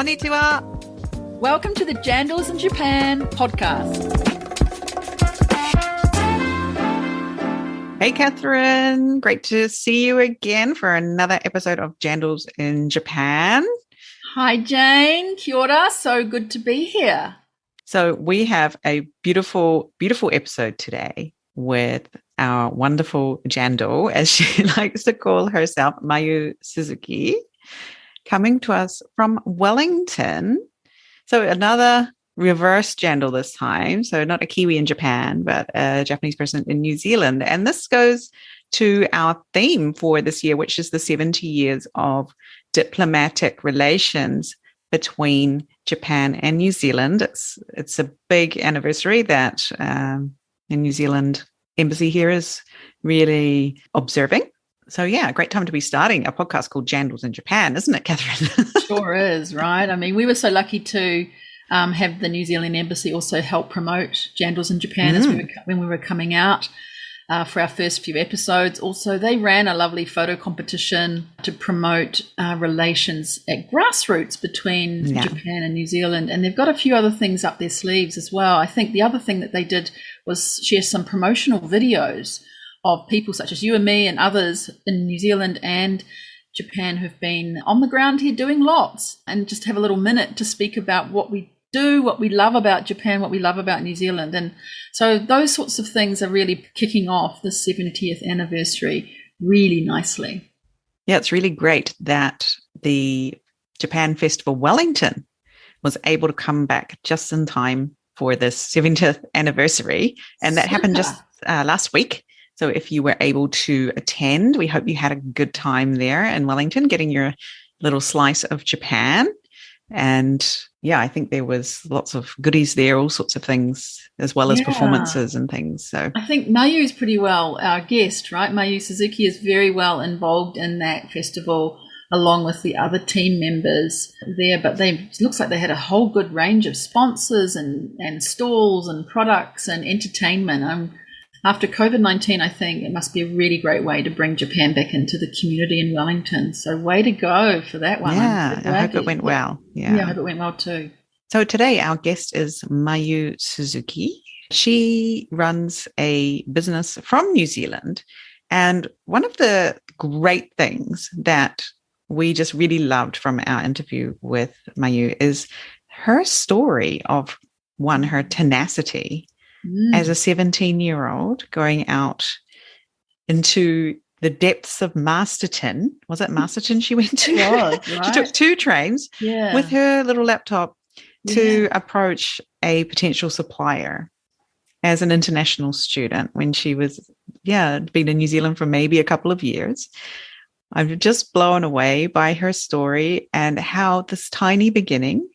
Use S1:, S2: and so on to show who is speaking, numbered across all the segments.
S1: Konnichiwa.
S2: Welcome to the Jandals in Japan podcast.
S1: Hey, Catherine. Great to see you again for another episode of Jandals in Japan.
S2: Hi, Jane. Kia ora. So good to be here.
S1: So we have a beautiful, beautiful episode today with our wonderful Jandal, as she likes to call herself, Mayu Suzuki, coming to us from Wellington. So another reverse Jandal this time. So not a Kiwi in Japan, but a Japanese person in New Zealand. And this goes to our theme for this year, which is the 70 years of diplomatic relations between Japan and New Zealand. It's a big anniversary that the New Zealand embassy here is really observing. So yeah, great time to be starting a podcast called Jandals in Japan, isn't it, Catherine?
S2: Sure is, right? I mean, we were so lucky to have the New Zealand embassy also help promote Jandals in Japan when we were coming out for our first few episodes. Also, they ran a lovely photo competition to promote relations at grassroots between Japan and New Zealand. And they've got a few other things up their sleeves as well. I think the other thing that they did was share some promotional videos of people such as you and me and others in New Zealand and Japan who've been on the ground here doing lots, and just have a little minute to speak about what we do, what we love about Japan, what we love about New Zealand. And so those sorts of things are really kicking off the 70th anniversary really nicely.
S1: Yeah, it's really great that the Japan Festival Wellington was able to come back just in time for this 70th anniversary. And that happened just last week. So if you were able to attend, we hope you had a good time there in Wellington, getting your little slice of Japan. And yeah, I think there was lots of goodies there, all sorts of things, as well as performances and things. So
S2: I think Mayu is pretty well our guest, right? Mayu Suzuki is very well involved in that festival, along with the other team members there. But it looks like they had a whole good range of sponsors and stalls and products and entertainment. After COVID-19, I think it must be a really great way to bring Japan back into the community in Wellington. So way to go for that one.
S1: Yeah, I hope it went well. Yeah,
S2: I hope it went well too.
S1: So today our guest is Mayu Suzuki. She runs a business from New Zealand. And one of the great things that we just really loved from our interview with Mayu is her story of, one, her tenacity as a 17-year-old going out into the depths of Masterton. Was it Masterton she went to?
S2: Right.
S1: She took 2 trains with her little laptop to approach a potential supplier as an international student when she was, been in New Zealand for maybe a couple of years. I'm just blown away by her story and how this tiny beginning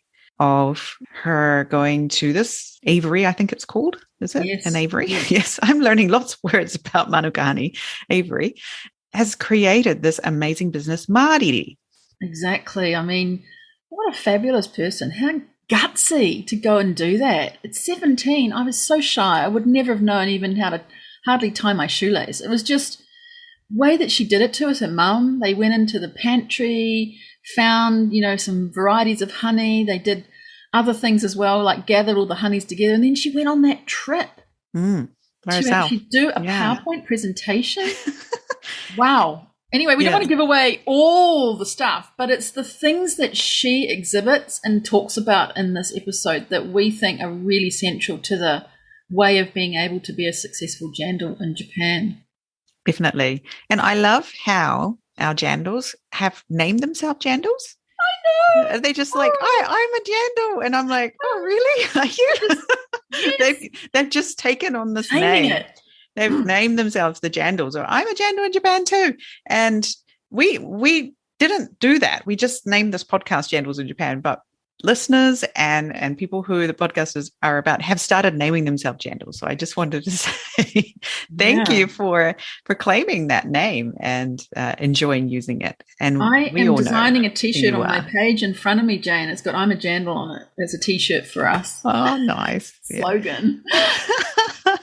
S1: of her going to this Avery, I think it's called. Is it an Avery? Yes, I'm learning lots of words about manuka honey. Avery has created this amazing business, mariri.
S2: Exactly. I mean, what a fabulous person. How gutsy to go and do that. At 17, I was so shy. I would never have known even how to hardly tie my shoelace. It was just the way that she did it to us, her mum. They went into the pantry, found, some varieties of honey. They did other things as well, like gathered all the honeys together. And then she went on that trip to actually do a PowerPoint presentation. Wow. Anyway, we don't want to give away all the stuff, but it's the things that she exhibits and talks about in this episode that we think are really central to the way of being able to be a successful jandal in Japan.
S1: Definitely. And I love how our jandals have named themselves jandals.
S2: I know.
S1: They're just like, I'm a jandal. And I'm like, oh, really? Are you?
S2: Yes.
S1: They've just taken on this
S2: Naming
S1: name.
S2: it.
S1: They've named themselves the jandals, or I'm a jandal in Japan too. And we didn't do that. We just named this podcast Jandals in Japan, but listeners and people who the podcasters are about have started naming themselves jandals. So I just wanted to say thank you for claiming that name and enjoying using it. And
S2: I am designing a T-shirt on my
S1: are.
S2: page in front of me, Jane. It's got "I'm a jandal" on it as a T-shirt for us.
S1: Oh, nice.
S2: Slogan.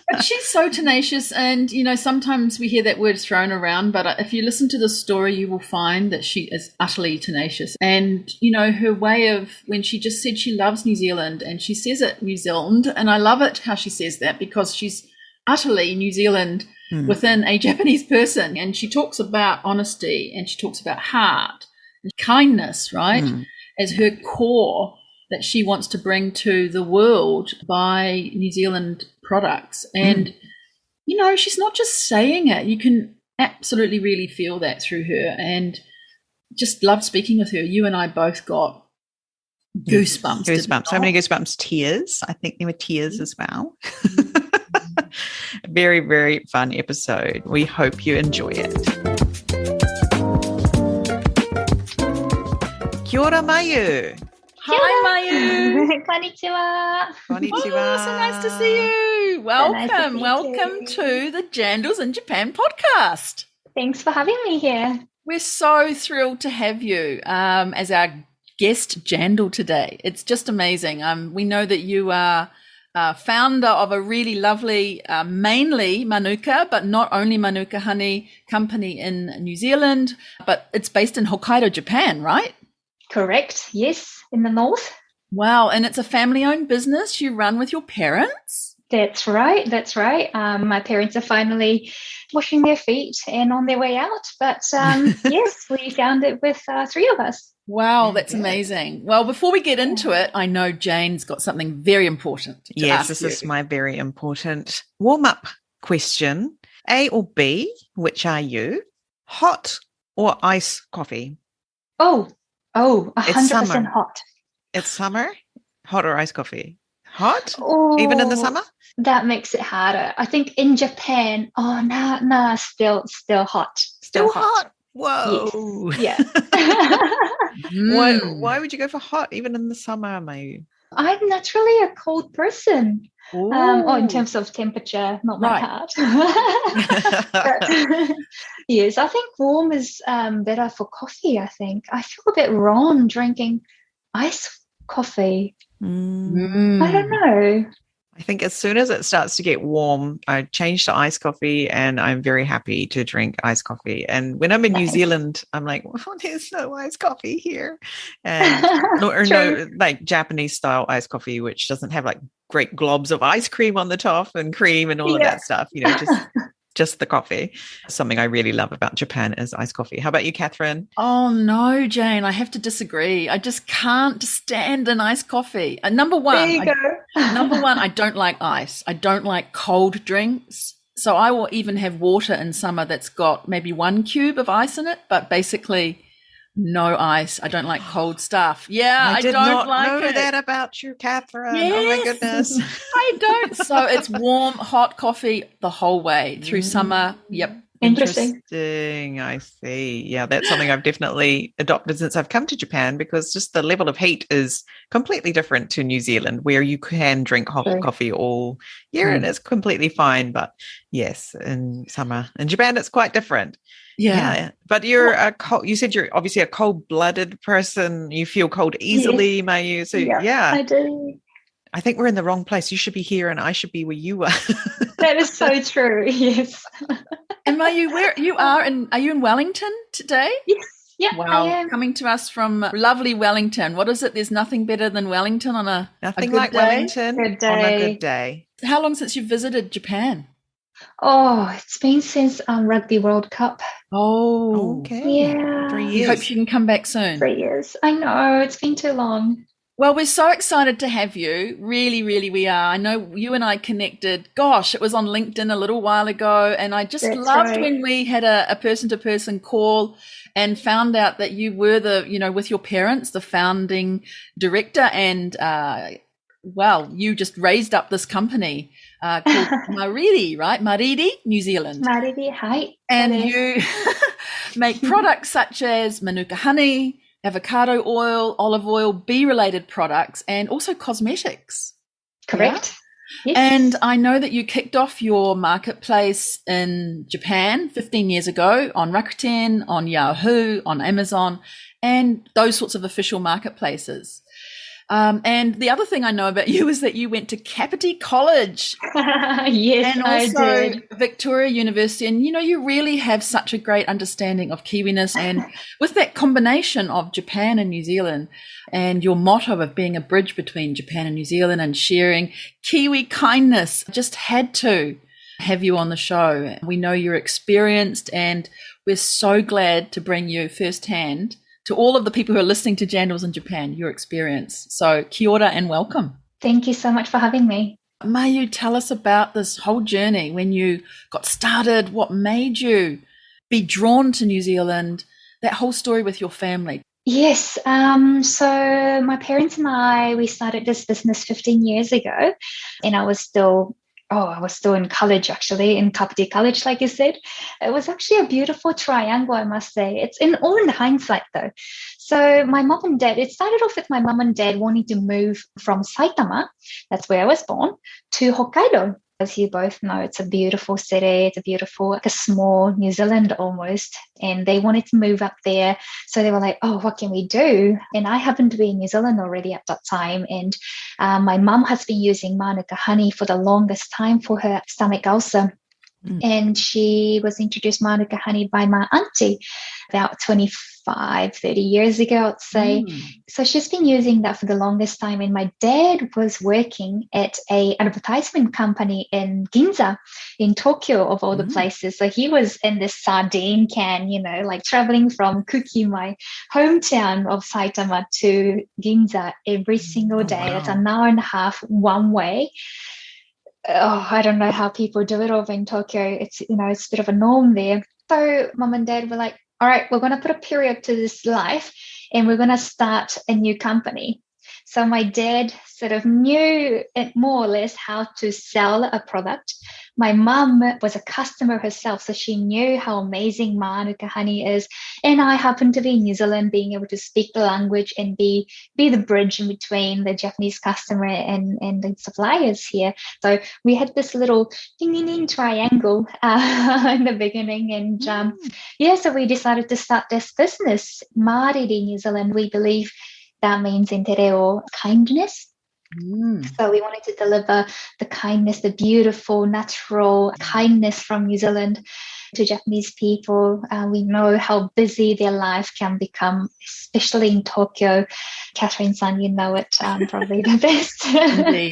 S2: But she's so tenacious, and sometimes we hear that word thrown around, but if you listen to the story, you will find that she is utterly tenacious. And her way of, when she just said she loves New Zealand, and she says it New Zealand, and I love it how she says that, because she's utterly New Zealand within a Japanese person. And she talks about honesty, and she talks about heart and kindness, right, as her core that she wants to bring to the world by New Zealand products. And, she's not just saying it. You can absolutely really feel that through her, and just loved speaking with her. You and I both got goosebumps.
S1: Goosebumps. So many goosebumps. Tears. I think there were tears as well. Very, very fun episode. We hope you enjoy it. Kia ora, Mayu.
S2: Hi, Mayu.
S3: Konnichiwa.
S1: Konnichiwa.
S2: Oh, so nice to see you. Welcome to the Jandals in Japan podcast.
S3: Thanks for having me here.
S2: We're so thrilled to have you as our guest Jandal today. It's just amazing. We know that you are founder of a really lovely, mainly manuka, but not only manuka honey company in New Zealand, but it's based in Hokkaido, Japan, right?
S3: Correct. Yes, in the north.
S2: Wow. And it's a family-owned business you run with your parents?
S3: That's right. My parents are finally washing their feet and on their way out. But yes, we found it with three of us.
S2: Wow, that's amazing. Well, before we get into it, I know Jane's got something very important to ask
S1: this
S2: you.
S1: is my very important warm-up question. A or B, which are you? Hot or iced coffee?
S3: Oh, 100% hot.
S1: It's summer? Hot or iced coffee? Hot?
S3: Oh,
S1: even in the summer?
S3: That makes it harder. I think in Japan, still hot.
S1: Still hot? Whoa.
S3: Yes.
S1: Yeah. Why would you go for hot even in the summer, Mayu?
S3: I'm naturally a cold person. In terms of temperature, not my heart. But, yes, I think warm is better for coffee, I think. I feel a bit wrong drinking iced coffee. I don't know.
S1: I think as soon as it starts to get warm, I change to iced coffee, and I'm very happy to drink iced coffee. And when I'm in New Zealand, I'm like, well, there's no iced coffee here. And no, like Japanese style iced coffee, which doesn't have like great globs of ice cream on the top and cream and all of that stuff, just the coffee. Something I really love about Japan is iced coffee. How about you, Catherine?
S2: Oh, no, Jane, I have to disagree. I just can't stand an iced coffee. Number one, I don't like ice. I don't like cold drinks. So I will even have water in summer that's got maybe 1 cube of ice in it, but basically no ice. I don't like cold stuff. Yeah, I
S1: did
S2: don't
S1: not
S2: like
S1: know
S2: it.
S1: that about you, Catherine.
S2: Yes.
S1: Oh my goodness.
S2: I don't. So it's warm, hot coffee the whole way through summer. Yep.
S3: Interesting.
S1: I see. Yeah, that's something I've definitely adopted since I've come to Japan, because just the level of heat is completely different to New Zealand, where you can drink hot coffee all year and it's completely fine. But yes, in summer in Japan, it's quite different. Yeah. But you said you're obviously a cold-blooded person. You feel cold easily, Mayu. So yeah,
S3: I do.
S1: I think we're in the wrong place. You should be here and I should be where you are.
S3: That is so true. Yes.
S2: And Mayu, are you in Wellington today?
S3: Yes. Yeah.
S2: Wow.
S3: I am.
S2: Coming to us from lovely Wellington. What is it? There's nothing better than Wellington on a
S1: nothing
S2: good
S1: like
S2: day?
S1: Wellington
S3: Good day.
S1: on a good day.
S2: How long since you've visited Japan?
S3: Oh, it's been since Rugby World Cup.
S2: Oh,
S1: okay.
S3: Yeah.
S1: 3
S2: I
S1: years.
S2: hope you can come back soon.
S3: 3 years. I know, it's been too long.
S2: Well, we're so excited to have you. Really, really, we are. I know you and I connected. Gosh, it was on LinkedIn a little while ago. And I just loved when we had a person-to-person call and found out that you were with your parents, the founding director. And, you just raised up this company called Mariri, right? Mariri, New Zealand.
S3: Mariri, hi.
S2: And you make products such as manuka honey, avocado oil, olive oil, bee-related products, and also cosmetics.
S3: Correct.
S2: Yeah? Yes. And I know that you kicked off your marketplace in Japan 15 years ago on Rakuten, on Yahoo, on Amazon, and those sorts of official marketplaces. And the other thing I know about you is that you went to Kapiti College.
S3: Yes,
S2: and
S3: I
S2: also
S3: did.
S2: Victoria University. And, you really have such a great understanding of Kiwiness. And with that combination of Japan and New Zealand and your motto of being a bridge between Japan and New Zealand and sharing Kiwi kindness, just had to have you on the show. We know you're experienced, and we're so glad to bring you firsthand to all of the people who are listening to Jandals in Japan, your experience. So kia ora and welcome.
S3: Thank you so much for having me.
S2: Mayu, tell us about this whole journey, when you got started, what made you be drawn to New Zealand, that whole story with your family.
S3: Yes. So my parents and I, we started this business 15 years ago, and I was still in college, actually, in Kapiti College, like you said. It was actually a beautiful triangle, I must say. It's all in hindsight, though. So my mom and dad, it started off with my mom and dad wanting to move from Saitama, that's where I was born, to Hokkaido. As you both know, it's a beautiful city. It's a beautiful, like a small New Zealand almost. And they wanted to move up there. So they were like, oh, what can we do? And I happened to be in New Zealand already at that time. And my mum has been using manuka honey for the longest time for her stomach ulcer. And she was introduced manuka honey by my auntie about 30 years ago, I'd say. So she's been using that for the longest time. And my dad was working at an advertisement company in Ginza, in Tokyo, of all the places. So he was in this sardine can, like traveling from Kuki, my hometown of Saitama, to Ginza every single day. Wow. That's an hour and a half one way. Oh, I don't know how people do it over in Tokyo. It's, it's a bit of a norm there. So mom and dad were like, all right, we're going to put a period to this life and we're going to start a new company. So my dad sort of knew more or less how to sell a product. My mum was a customer herself, so she knew how amazing Mānuka honey is. And I happened to be in New Zealand, being able to speak the language and be the bridge in between the Japanese customer and the suppliers here. So we had this little ding-ding-ding triangle in the beginning. And so we decided to start this business. Mariri, New Zealand, we believe that means in te reo, kindness. So we wanted to deliver the kindness, the beautiful, natural kindness from New Zealand to Japanese people. We know how busy their life can become, especially in Tokyo. Catherine-san, you know it probably the best.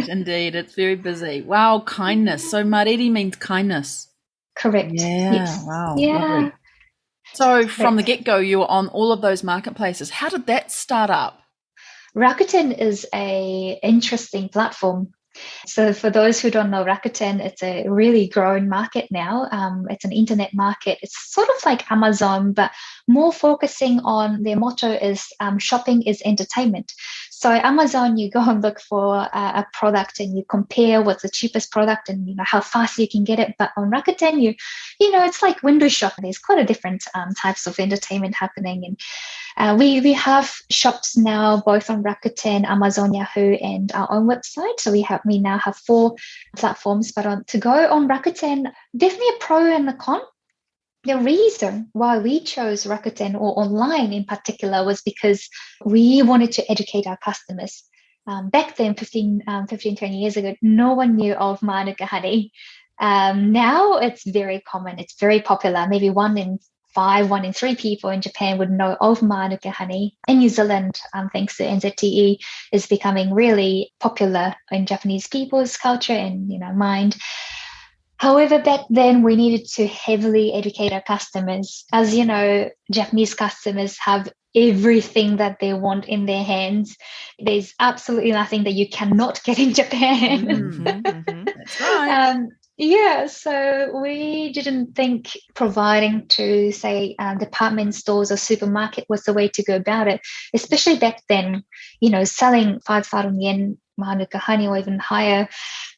S2: Indeed. It's very busy. Wow, kindness. So mariri means kindness.
S3: Correct.
S2: Yeah,
S3: yes.
S2: wow.
S3: Yeah.
S2: Lovely. So from the get-go, you were on all of those marketplaces. How did that start up?
S3: Rakuten is an interesting platform. So for those who don't know Rakuten, it's a really growing market now. It's an internet market. It's sort of like Amazon, but more focusing on their motto is shopping is entertainment. So Amazon, you go and look for a product and you compare what's the cheapest product and how fast you can get it. But on Rakuten, it's like window shopping. There's quite a different types of entertainment happening. And we have shops now both on Rakuten, Amazon, Yahoo, and our own website. So we now have 4 platforms. But to go on Rakuten, definitely a pro and a con. The reason why we chose Rakuten or online in particular was because we wanted to educate our customers. Back then, 15, 20 years ago, no one knew of Mānuka honey. Now it's very common. It's very popular. Maybe 1 in 5, 1 in 3 people in Japan would know of Mānuka honey. In New Zealand, thanks to NZTE, is becoming really popular in Japanese people's culture and mind. However, back then we needed to heavily educate our customers. As you know, Japanese customers have everything that they want in their hands. There's absolutely nothing that you cannot get in Japan.
S2: That's right.
S3: So we didn't think providing to, say, department stores or supermarket was the way to go about it, especially back then, selling 5,000 yen Mānuka honey or even higher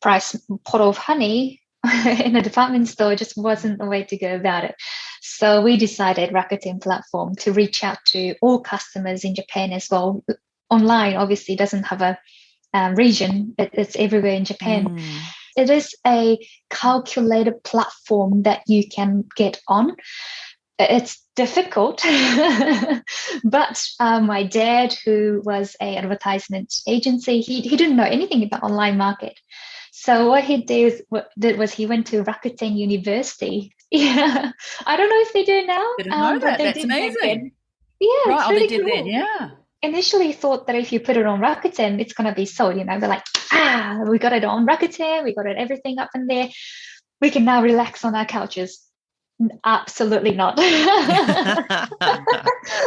S3: price pot of honey in a department store just wasn't the way to go about it. So we decided Rakuten platform to reach out to all customers in Japan as well. Online obviously doesn't have a region. It's everywhere in Japan. It is a calculated platform that you can get on. It's difficult, but my dad, who was an advertisement agency, he didn't know anything about online market. So what he did was he went to Rakuten University. Yeah, I don't know if they do now,
S2: Didn't know
S3: but
S2: that.
S3: they
S2: That's
S3: did back
S2: amazing.
S3: then. Yeah,
S2: Right,
S3: it's
S2: they
S3: really
S2: did
S3: cool.
S2: that, yeah.
S3: Initially thought that if you put it on Rakuten, it's going to be sold. They're like, we got it on Rakuten, we got it everything up in there. We can now relax on our couches. Absolutely not.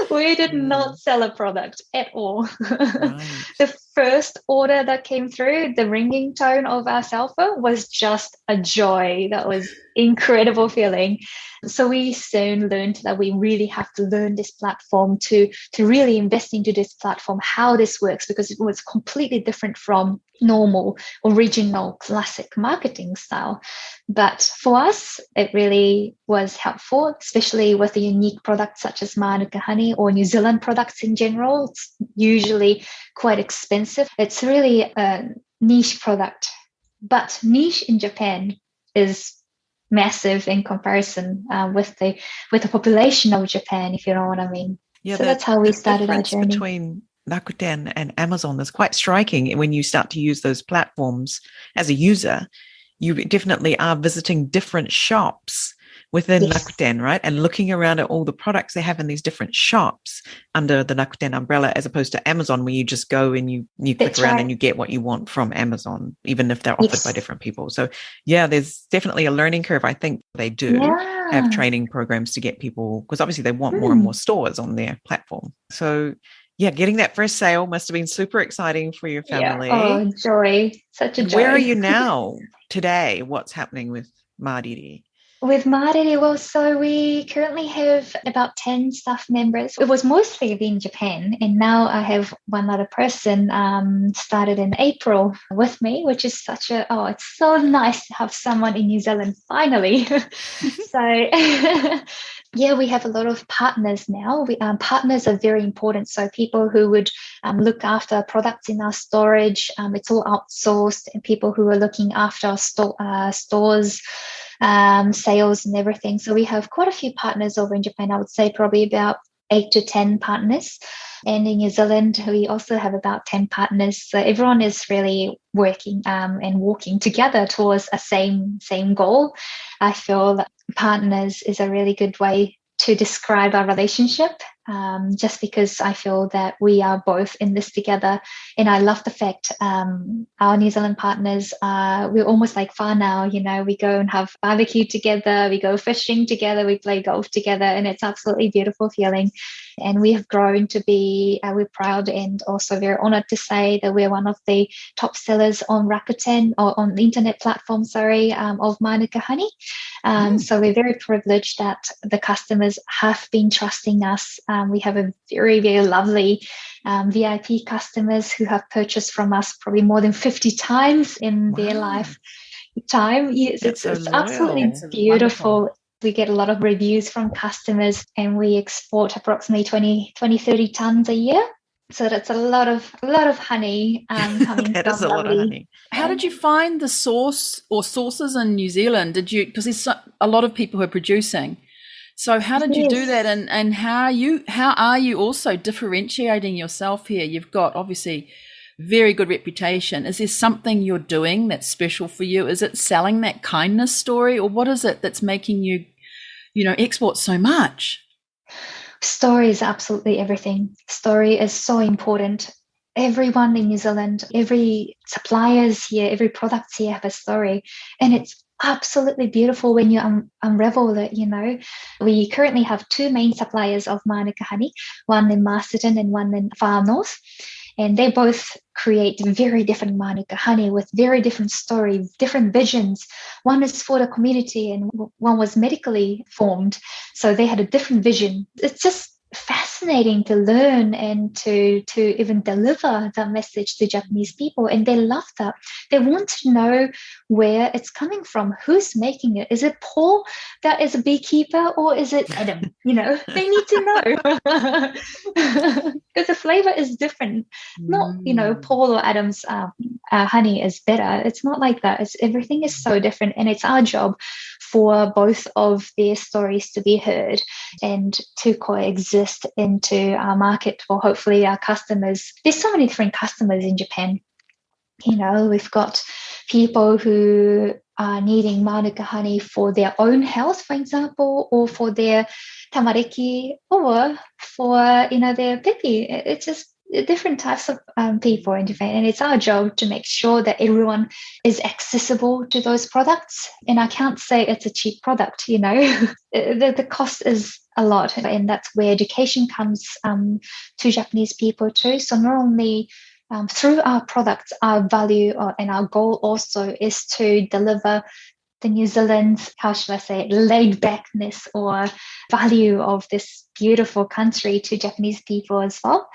S3: We did not sell a product at all.
S1: Right.
S3: The first order that came through, the ringing tone of our cell phone was just a joy. That was incredible feeling. So we soon learned that we really have to learn this platform to really invest into this platform, how this works, because it was completely different from normal, original, classic marketing style. But for us, it really was helpful, especially with a unique product such as Manuka honey or New Zealand products in general. It's usually quite expensive. It's really a niche product, but niche in Japan is massive in comparison with the population of Japan, if you know what I mean.
S1: Yeah,
S3: so that's how we started our journey.
S1: Between Rakuten and Amazon is quite striking. When you start to use those platforms as a user, you definitely are visiting different shops within Rakuten, right? And looking around at all the products they have in these different shops under the Rakuten umbrella, as opposed to Amazon, where you just go and you click around and you get what you want from Amazon, even if they're offered by different people. So yeah, there's definitely a learning curve. I think they do have training programs to get people, because obviously they want more and more stores on their platform. So yeah, getting that first sale must have been super exciting for your family.
S3: Yeah. Oh, joy. Such a joy.
S1: Where are you now today? What's happening with Mariri?
S3: With Mariri, well, so we currently have about 10 staff members. It was mostly in Japan, and now I have one other person started in April with me, which is it's so nice to have someone in New Zealand finally. So yeah, we have a lot of partners now. Partners are very important. So people who would look after products in our storage, it's all outsourced, and people who are looking after our stores, sales and everything. So we have quite a few partners over in Japan. I would say probably about 8 to 10 partners. And in New Zealand, we also have about 10 partners. So everyone is really working and walking together towards a same goal. I feel that partners is a really good way to describe our relationship, just because I feel that we are both in this together. And I love the fact our New Zealand partners, we're almost like whānau, we go and have barbecue together, we go fishing together, we play golf together, and it's absolutely a beautiful feeling. And we have grown to be, we're proud and also very honored to say that we're one of the top sellers on Rakuten, or on the internet platform, of Manuka honey. So we're very privileged that the customers have been trusting us. We have a very, very lovely VIP customers who have purchased from us probably more than 50 times in their lifetime. Yes, it's absolutely beautiful. Wonderful. We get a lot of reviews from customers, and we export approximately 30 tons a year. So that's a lot of honey coming
S1: that
S3: from
S1: is a lot of honey.
S2: How did you find the source or sources in New Zealand? Because there's a lot of people who are producing. So how did you do that, and how are you also differentiating yourself here? You've got obviously very good reputation. Is there something you're doing that's special for you? Is it selling that kindness story, or what is it that's making you, export so much?
S3: Story is absolutely everything. Story is so important. Everyone in New Zealand, every suppliers here, every product here have a story, and it's absolutely beautiful when you unravel it. We currently have 2 main suppliers of Manuka honey, one in Masterton and one in Far North, and they both create very different Manuka honey with very different story, different visions. One is for the community and one was medically formed, so they had a different vision. It's just fascinating to learn and to even deliver the message to Japanese people, and they love that. They want to know where it's coming from, who's making it. Is it Paul that is a beekeeper, or is it Adam? They need to know because the flavor is different. Not Paul or Adam's honey is better. It's not like that. Everything is so different, and it's our job for both of their stories to be heard and to coexist into our market, or hopefully our customers. There's so many different customers in Japan. We've got people who are needing manuka honey for their own health, for example, or for their tamariki, or for their pipi. It's just different types of people in Japan, and it's our job to make sure that everyone is accessible to those products. And I can't say it's a cheap product. The cost is a lot, and that's where education comes to Japanese people too. So not only through our products, our value and our goal also is to deliver the New Zealand, how should I say it, laid backness or value of this beautiful country to Japanese people as well.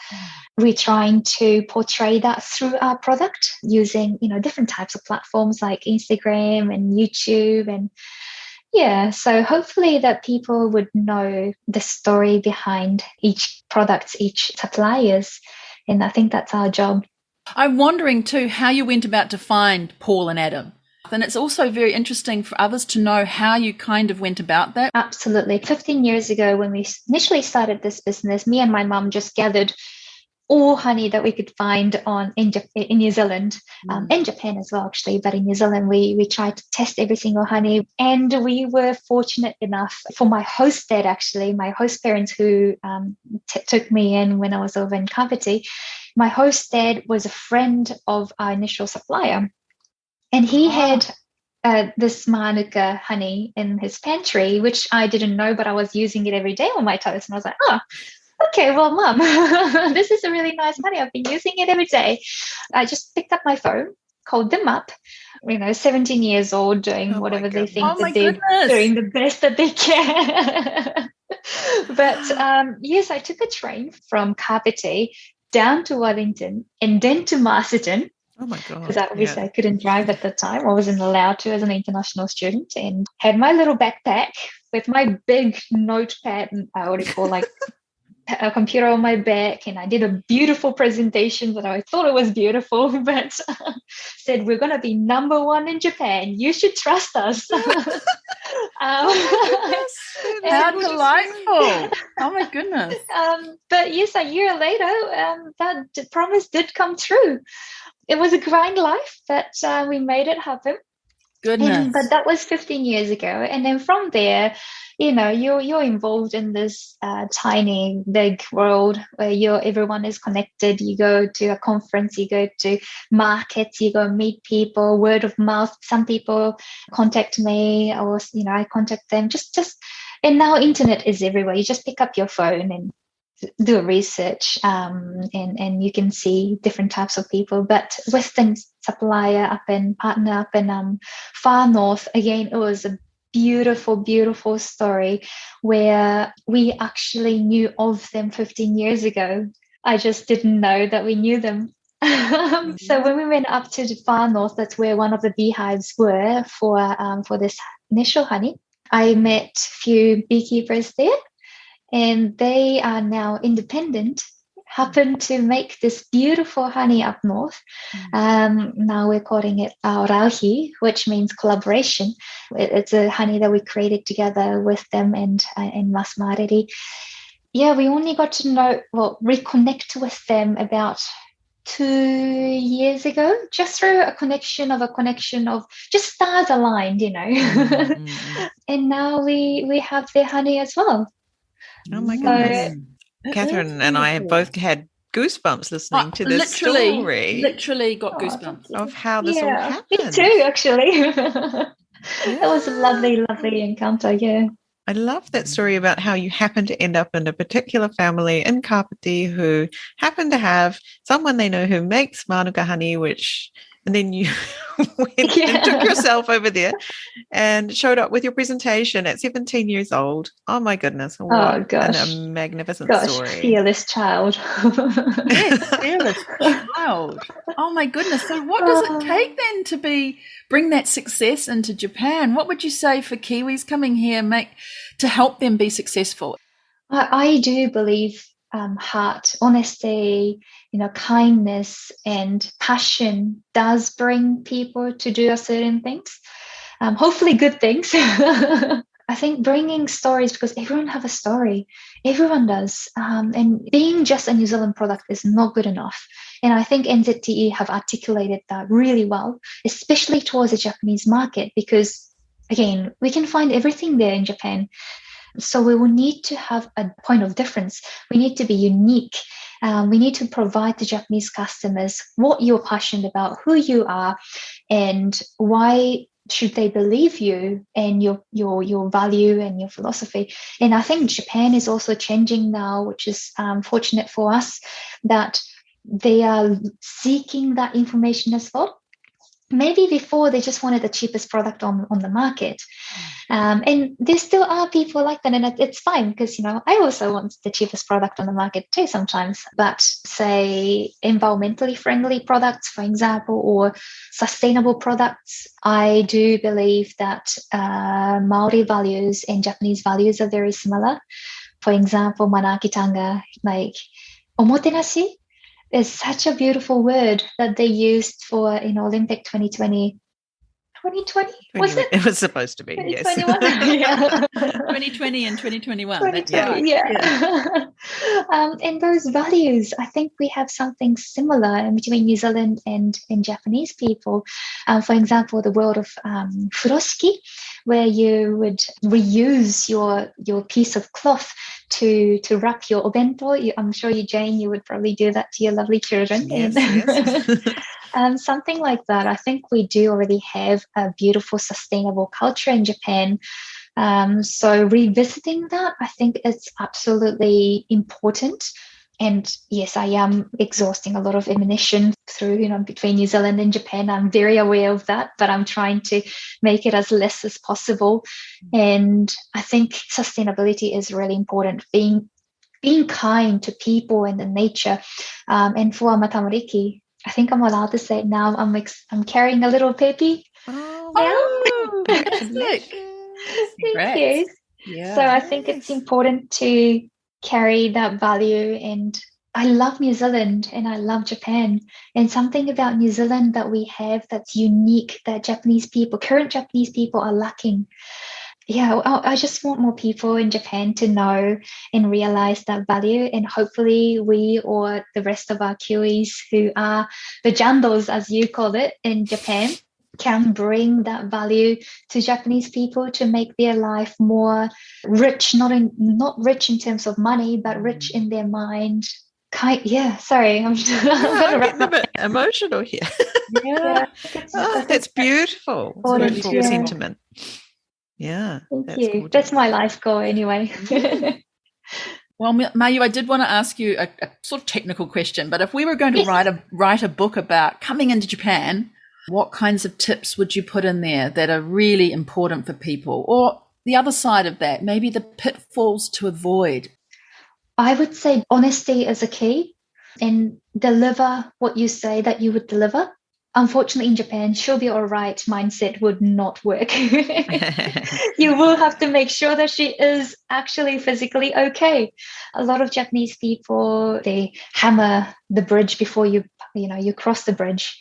S3: We're trying to portray that through our product using, different types of platforms like Instagram and YouTube. And so hopefully that people would know the story behind each product, each suppliers. And I think that's our job.
S2: I'm wondering too how you went about to find Paul and Adam. And it's also very interesting for others to know how you kind of went about that.
S3: Absolutely. 15 years ago, when we initially started this business, me and my mum just gathered all honey that we could find in New Zealand, in Japan as well, actually. But in New Zealand, we tried to test every single honey. And we were fortunate enough for my host dad, actually, my host parents who took me in when I was over in Kapiti. My host dad was a friend of our initial supplier. And he had this manuka honey in his pantry, which I didn't know, but I was using it every day on my toast. And I was like, okay, well, Mum, this is a really nice honey. I've been using it every day. I just picked up my phone, called them up, 17 years old, doing whatever they think that they're doing the best that they can. But yes, I took a train from Kapiti down to Wellington and then to Masterton.
S1: Oh my God.
S3: Because obviously I couldn't drive at the time. I wasn't allowed to as an international student, and had my little backpack with my big notepad and a computer on my back, and I did a beautiful presentation that I thought it was beautiful, but said, we're going to be number one in Japan. You should trust us.
S2: How delightful. Oh my goodness.
S3: But yes, a year later, that promise did come true. It was a grind life, but we made it happen.
S2: Goodness.
S3: But that was 15 years ago. And then from there, you're involved in this tiny, big world where everyone is connected. You go to a conference, you go to markets, you go meet people, word of mouth. Some people contact me, or I contact them. And now internet is everywhere. You just pick up your phone and do a research, and you can see different types of people. But with the supplier partner up in far north, again, it was a beautiful, beautiful story where we actually knew of them 15 years ago. I just didn't know that we knew them. So when we went up to the far north, that's where one of the beehives were for this initial honey. I met a few beekeepers there, and they are now independent, happen to make this beautiful honey up north. Now we're calling it rauhi, which means collaboration. It's a honey that we created together with them and Mas Mariri. Yeah, we only got to reconnect with them about 2 years ago, just through a connection of just stars aligned, And now we have their honey as well.
S1: Oh my goodness. Catherine and I have both had goosebumps listening to this story.
S2: Literally got goosebumps.
S1: Of how this all happened.
S3: Me too, actually. It was a lovely, lovely encounter, yeah.
S1: I love that story about how you happened to end up in a particular family in Kapiti who happened to have someone they know who makes manuka honey, and then you went and took yourself over there and showed up with your presentation at 17 years old. Oh my goodness. What a magnificent story.
S3: Fearless child.
S2: Yes, fearless child. Oh my goodness. So what does it take then bring that success into Japan? What would you say for Kiwis coming here to help them be successful?
S3: I do believe heart, honesty, kindness and passion does bring people to do certain things, hopefully good things. I think bringing stories, because everyone have a story, everyone does, and being just a New Zealand product is not good enough. And I think NZTE have articulated that really well, especially towards the Japanese market, because again, we can find everything there in Japan. So we will need to have a point of difference. We need to be unique. We need to provide the Japanese customers what you're passionate about, who you are, and why should they believe you and your value and your philosophy. And I think Japan is also changing now, which is fortunate for us, that they are seeking that information as well. Maybe before they just wanted the cheapest product on the market. And there still are people like that, and it's fine, because I also want the cheapest product on the market too sometimes. But say environmentally friendly products, for example, or sustainable products, I do believe that Maori values and Japanese values are very similar. For example, manakitanga, like omotenashi, is such a beautiful word that they used for Olympic 2020. 2020? Was it?
S1: It was supposed to be,
S3: 2021?
S1: Yes.
S2: Yeah. 2020 and 2021.
S3: 2020, yeah. And those values, I think we have something similar between New Zealand and Japanese people. For example, the world of furoshiki, where you would reuse your piece of cloth to wrap your obento. I'm sure Jane, you would probably do that to your lovely children.
S1: Yes.
S3: Something like that. I think we do already have a beautiful, sustainable culture in Japan. So revisiting that, I think it's absolutely important. And yes, I am exhausting a lot of ammunition through, between New Zealand and Japan. I'm very aware of that, but I'm trying to make it as less as possible. And I think sustainability is really important. Being kind to people and the nature. And for Matamariki, I think I'm allowed to say it now. I'm carrying a little baby.
S2: Oh, fantastic.
S3: Thank you.
S2: Yeah.
S3: So I think it's important to carry that value. And I love New Zealand and I love Japan. And something about New Zealand that we have that's unique, that current Japanese people are lacking. Yeah, I just want more people in Japan to know and realize that value. And hopefully we, or the rest of our Kiwis who are the jandos, as you call it, in Japan, can bring that value to Japanese people to make their life more rich, not rich in terms of money, but rich in their mind. Sorry, I'm
S1: getting a bit emotional here.
S3: Yeah,
S1: that's beautiful. Beautiful sentiment. Yeah,
S3: thank you. Gorgeous. That's my life goal anyway.
S2: Well, Mayu, I did want to ask you a sort of technical question, but if we were going to write a book about coming into Japan, what kinds of tips would you put in there that are really important for people? Or the other side of that, maybe the pitfalls to avoid?
S3: I would say honesty is a key, and deliver what you say that you would deliver. Unfortunately, in Japan, she'll be all right mindset would not work. You will have to make sure that she is actually physically okay. A lot of Japanese people, they hammer the bridge before you cross the bridge.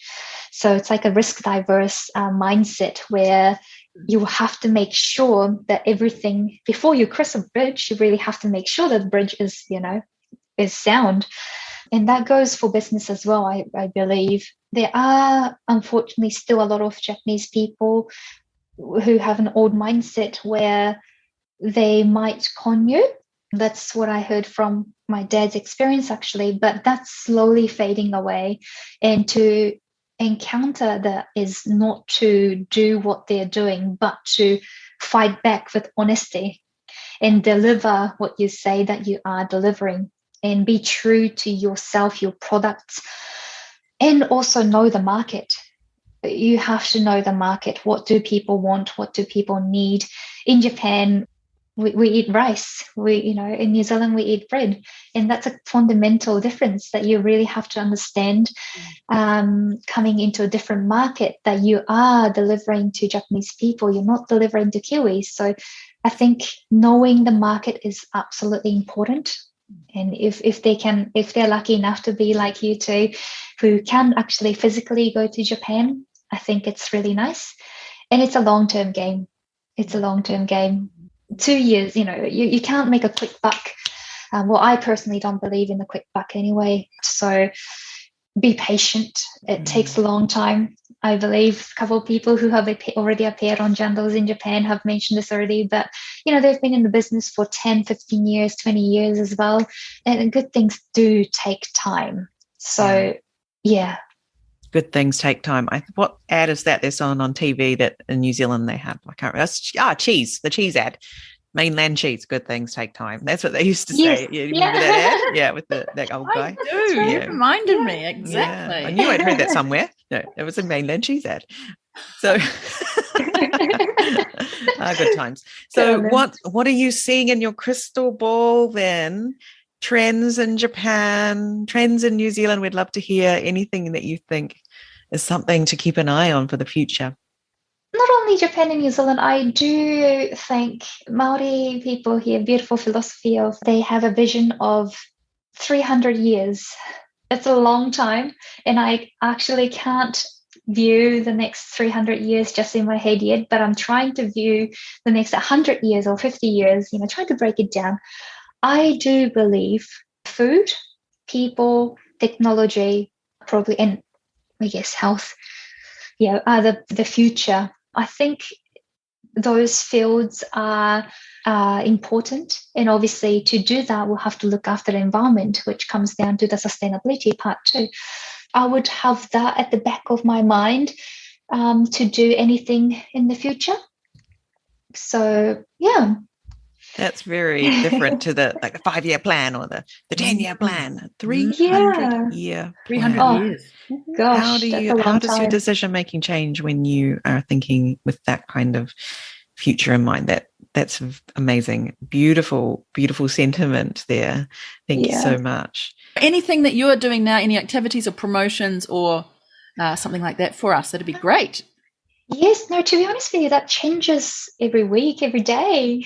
S3: So it's like a risk diverse mindset where you have to make sure that everything before you cross a bridge, you really have to make sure that the bridge is sound. And that goes for business as well, I believe. There are, unfortunately, still a lot of Japanese people who have an old mindset where they might con you. That's what I heard from my dad's experience, actually. But that's slowly fading away. And to encounter that is not to do what they're doing, but to fight back with honesty and deliver what you say that you are delivering. And be true to yourself, your products, and also know the market. You have to know the market. What do people want? What do people need? In Japan, we eat rice. In New Zealand, we eat bread. And that's a fundamental difference that you really have to understand coming into a different market, that you are delivering to Japanese people. You're not delivering to Kiwis. So I think knowing the market is absolutely important. And if they're lucky enough to be like you two, who can actually physically go to Japan, I think it's really nice. And it's a long-term game. It's a long-term game. 2 years, you can't make a quick buck. Well, I personally don't believe in the quick buck anyway. So be patient. It takes a long time. I believe a couple of people who have already appeared on Jandals in Japan have mentioned this already, but they've been in the business for 10, 15 years, 20 years as well. And good things do take time. So, yeah.
S1: Good things take time. What ad is that there's on TV that in New Zealand they have? I can't remember. Cheese, the cheese ad. Mainland cheese, good things take time. That's what they used to say. Yeah, you remember that ad? Yeah, with that old guy.
S2: I do. You reminded me, exactly.
S1: Yeah. I knew I'd heard that somewhere. No, it was a mainland cheese ad. So good times. So what are you seeing in your crystal ball then? Trends in Japan, trends in New Zealand. We'd love to hear anything that you think is something to keep an eye on for the future.
S3: Not only Japan and New Zealand, I do think Māori people here, beautiful philosophy of they have a vision of 300 years. It's a long time, and I actually can't view the next 300 years just in my head yet, but I'm trying to view the next 100 years or 50 years, trying to break it down. I do believe food, people, technology, probably, and I guess health, are the future. I think those fields are important. And obviously to do that, we'll have to look after the environment, which comes down to the sustainability part too. I would have that at the back of my mind to do anything in the future. So, yeah.
S1: That's very different to the 5-year plan or the 10-year plan. 300-year
S2: 300 years.
S3: Gosh,
S1: how does your decision making change when you are thinking with that kind of future in mind? That's amazing. Beautiful, beautiful sentiment there. Thank you so much.
S2: Anything that you are doing now, any activities or promotions or something like that for us, that'd be great.
S3: Yes, no, to be honest with you, that changes every week, every day.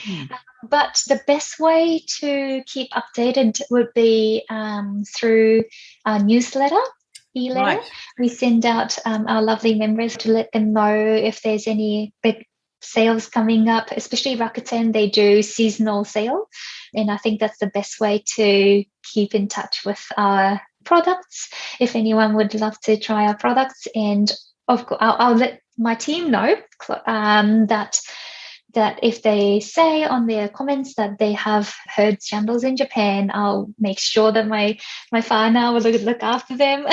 S3: But the best way to keep updated would be through our newsletter, e-letter. Right. We send out our lovely members to let them know if there's any big sales coming up, especially Rakuten. They do seasonal sale. And I think that's the best way to keep in touch with our products. If anyone would love to try our products, and of course, I'll let my team know that if they say on their comments that they have heard Jandals in Japan, I'll make sure that my whānau will look after them.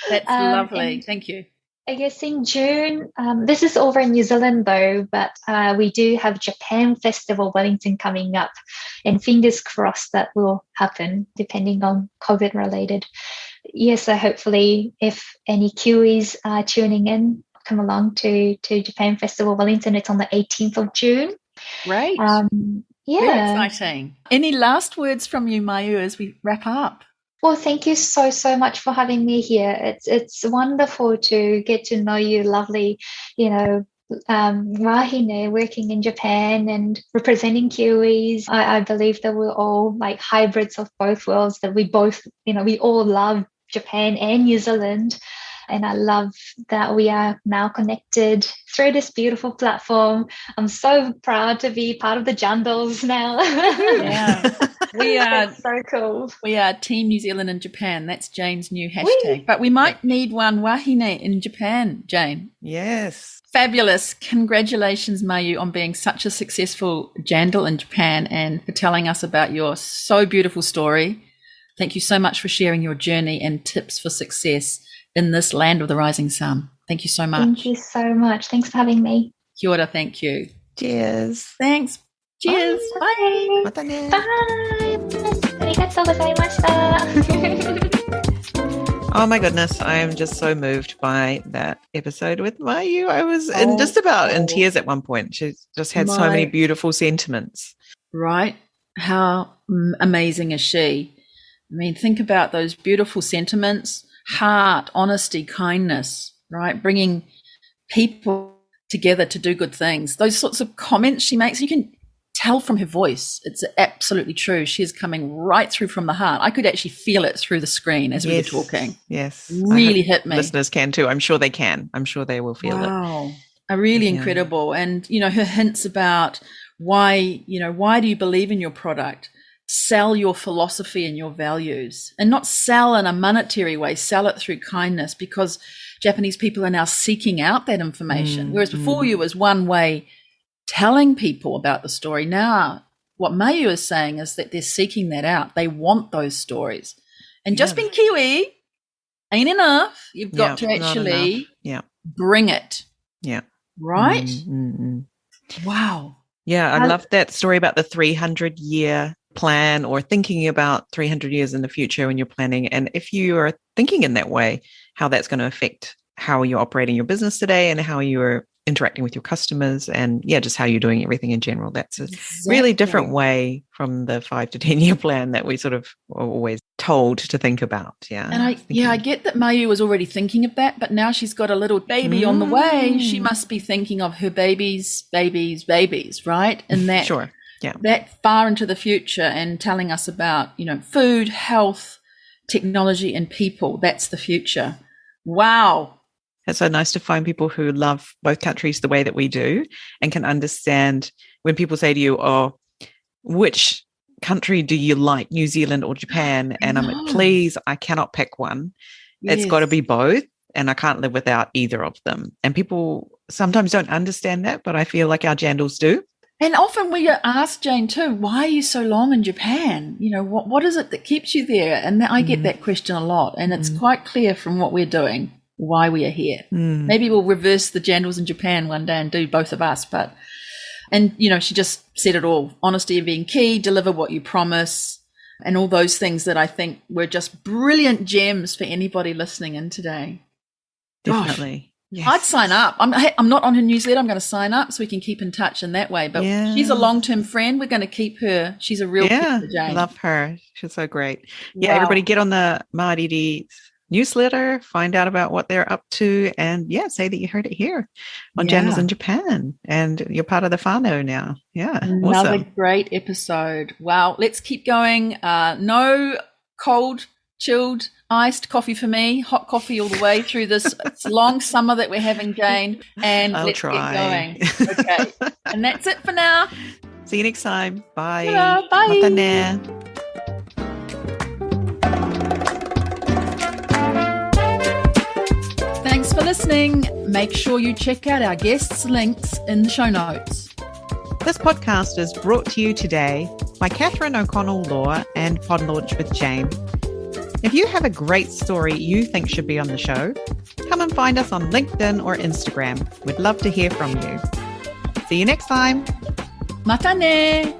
S2: That's lovely. Thank you.
S3: I guess in June, this is over in New Zealand though, but we do have Japan Festival Wellington coming up, and fingers crossed that will happen depending on COVID related. Yes, so hopefully if any Kiwis are tuning in, come along to Japan Festival Wellington. It's on the 18th of June.
S2: Great. Very exciting. Any last words from you, Mayu, as we wrap up?
S3: Well, thank you so much for having me here. It's wonderful to get to know you, lovely, wahine working in Japan and representing Kiwis. I believe that we're all like hybrids of both worlds, that we both, we all love Japan and New Zealand. And I love that we are now connected through this beautiful platform. I'm so proud to be part of the Jandals now.
S2: Yeah, we are
S3: so cool.
S2: We are Team New Zealand and Japan. That's Jane's new hashtag. But we might need one wahine in Japan, Jane.
S1: Yes.
S2: Fabulous. Congratulations, Mayu, on being such a successful Jandal in Japan and for telling us about your so beautiful story. Thank you so much for sharing your journey and tips for success in this land of the rising sun. Thank you so much.
S3: Thank you so much. Thanks for having me.
S2: Kia ora, thank you.
S1: Cheers.
S2: Thanks. Cheers. Bye.
S3: Bye. Bye. Arigatou gozaimashita.
S1: Oh my goodness, I am just so moved by that episode with Mayu. I was just about in tears at one point. She just had so many beautiful sentiments.
S2: Right. How amazing is she? I mean, think about those beautiful sentiments. Heart, honesty, kindness, right? Bringing people together to do good things. Those sorts of comments she makes, you can tell from her voice. It's absolutely true. She is coming right through from the heart. I could actually feel it through the screen as we were talking.
S1: Yes.
S2: Really hit me.
S1: Listeners can too. I'm sure they can. I'm sure they will feel it.
S2: Wow. Really incredible. And, her hints about why do you believe in your product? Sell your philosophy and your values, and not sell in a monetary way, sell it through kindness, because Japanese people are now seeking out that information. Whereas before you was one way telling people about the story. Now what Mayu is saying is that they're seeking that out. They want those stories. And just being Kiwi ain't enough. You've got to actually bring it.
S1: Yeah.
S2: Right? Wow.
S1: Yeah, I love that story about the 300-year plan, or thinking about 300 years in the future when you're planning. And if you are thinking in that way, how that's going to affect how you're operating your business today and how you're interacting with your customers, and just how you're doing everything in general. That's a really different way from the 5 to 10 year plan that we sort of are always told to think about. And
S2: I get that Mayu was already thinking of that, but now she's got a little baby on the way. She must be thinking of her babies, right? And that that far into the future, and telling us about, food, health, technology, and people. That's the future. Wow.
S1: It's so nice to find people who love both countries the way that we do, and can understand when people say to you, oh, which country do you like, New Zealand or Japan? And I'm like, please, I cannot pick one. It's got to be both, and I can't live without either of them. And people sometimes don't understand that, but I feel like our jandals do.
S2: And often we ask Jane too, why are you so long in Japan? What is it that keeps you there? And I get that question a lot, and it's quite clear from what we're doing why we are here. Maybe we'll reverse the jandals in Japan one day and do both of us. And she just said it all. Honesty being key, deliver what you promise, and all those things that I think were just brilliant gems for anybody listening in today.
S1: Definitely.
S2: Yes. I'd sign up. I'm not on her newsletter. I'm going to sign up so we can keep in touch in that way. But she's a long-term friend. We're going to keep her. She's a real keeper, Jane.
S1: Love her. She's so great. Yeah, everybody get on the Mariri newsletter, find out about what they're up to, and say that you heard it here on Jandals in Japan, and you're part of the whānau now.
S2: Another great episode. Wow. Let's keep going. No cold, chilled, iced coffee for me, hot coffee all the way through this long summer that we're having, Jane, and let's get going. Okay. And that's it for now.
S1: See you next time. Bye.
S2: Ta-da, bye.
S1: Matane.
S2: Thanks for listening. Make sure you check out our guests' links in the show notes.
S1: This podcast is brought to you today by Catherine O'Connell Law and Pod Launch with Jane. If you have a great story you think should be on the show, come and find us on LinkedIn or Instagram. We'd love to hear from you. See you next time.
S2: Matane.